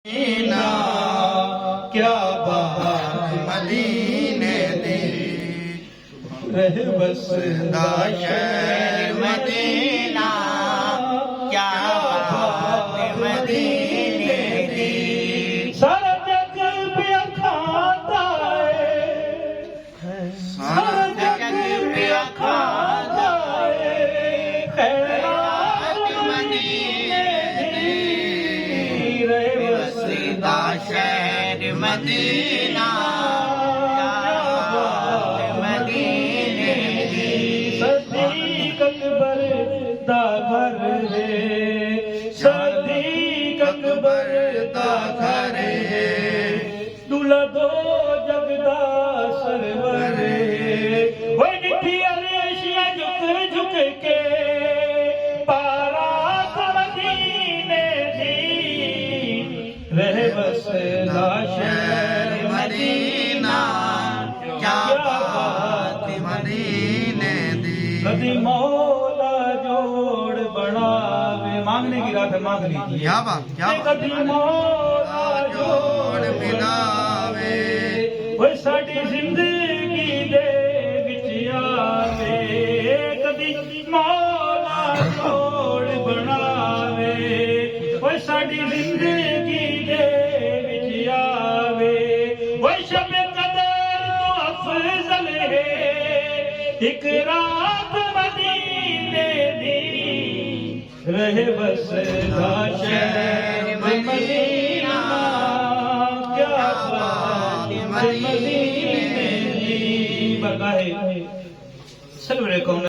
Medina क्या बात मदीने दी रह बसदा शहर मदीना क्या बात मदीने दी। सारा जग पिया खाता है सारा जग पिया खाता है खैरात मदीने दी रह बसदा शहर मदीना क्या बात मदीने दी। सदीक अकबर दा घर है सदीक अकबर दा घर है दूल्हा दो जगदा सरवर है वो निठी अरेशिया झुक झुक के पारात मदीने दी रह बसदा शहर मदीना क्या बात मदीने दी। कदी मौला जोड़ बनावे मांगने की रात है मांग लीजिए क्या बात क्या बात। कदी मौला जोड़ मिलावे वो साडी जिंदगी दे विच आवे कदी मौला जोड़ बनावे वो साडी जिंदगी दे विच आवे वो शब कदर तो अफजल है एक रात मदीने दी रह बसदा शहर